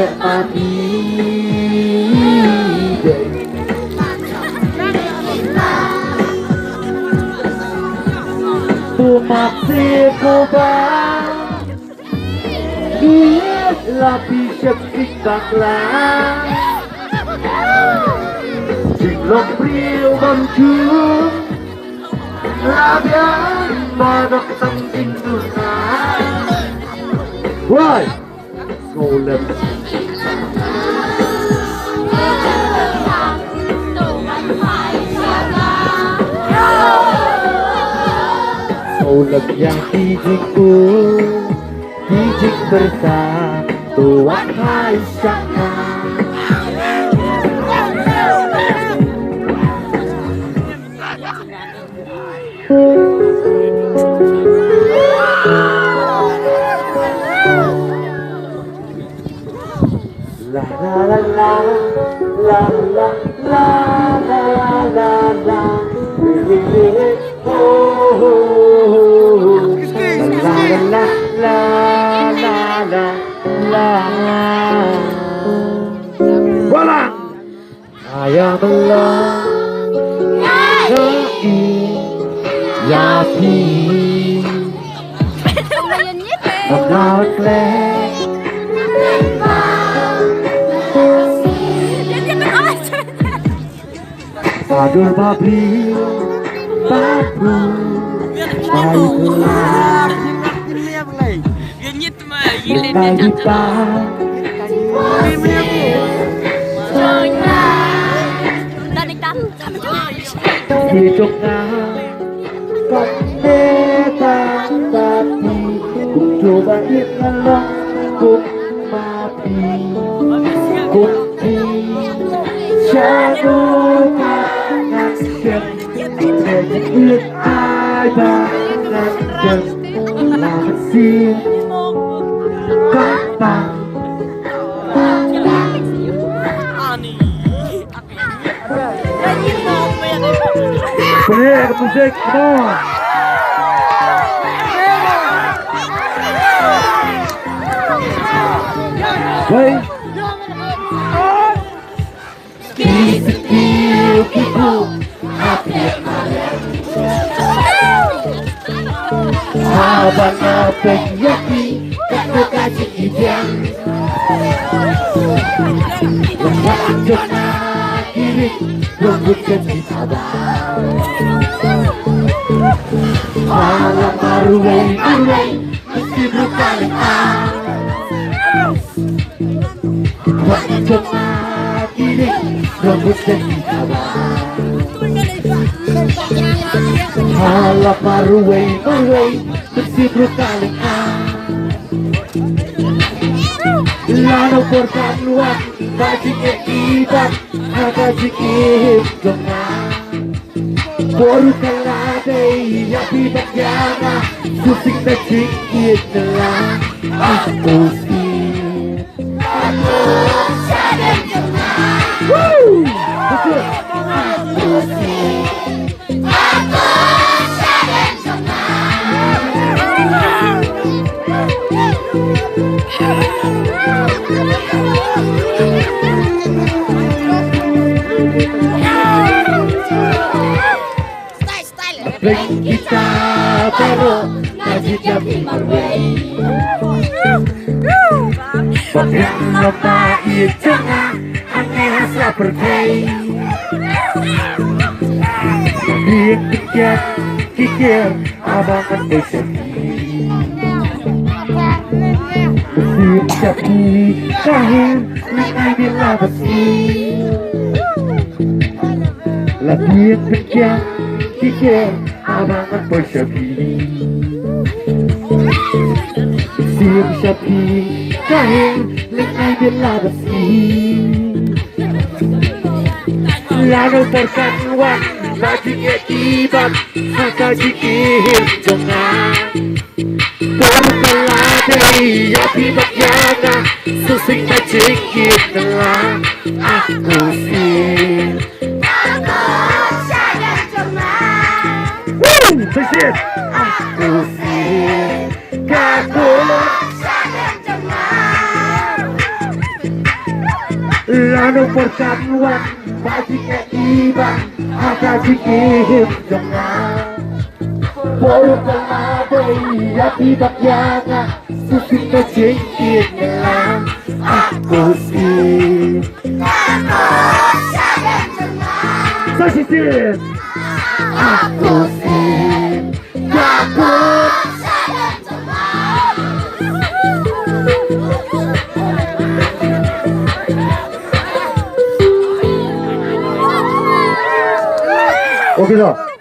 sampai mati. Tu masih kubang Diet lapis sepik baklang Singlong priu bangcung Labian badok tangking tunang Why? Golem Golem yang hijikku Hijik bersatu wahai syaka La la la la la la la la la Wala Saya melanggai Yapi Menawat leh Padur babri Babu Bayu kelar Kita kita Hidupnya Kandeta Tapi Ku coba ikhlas Ku mati Ku Shadow Nangan Terjepit ada Nangan Masih Kapan Bener musik, come on. Hey. Abang apek yaki, kakak kasih ijang. Lanjut kiri, rambut ganti tabang. Malam arway, mesti berkali Lanjut kiri, rambut ganti tabang. Malam arway, mesti berkali Lano porkan luar, bajiknya ibat, bajiknya dengan Boru keladai, ya bibat yana, susik bajiknya telah Aku sih sadar dengan Woo! Betul! Aku sih kita baru najiknya bimarway Pokoknya lupa jangan aneh asal pergi Kikir abangan bersegi Musim jati kahir Lengai bila besi Lagi kikir abangan bersegi Musim jati kahir Lengai bila besi Lalu persanuan Bajiknya tiba Maka jikir dengan Baru keladai Ya tiba yana Susik tak jikir dengan Aku sih Aku sadar dengan Persib Aku sih Aku sadar dengan Lalo persaduan Basiknya ibang Akasihim jangan Polo kalabay Atibak yanga Susing na singkit na lang Ako si Sa sisim Ako si Kapot Okay, no.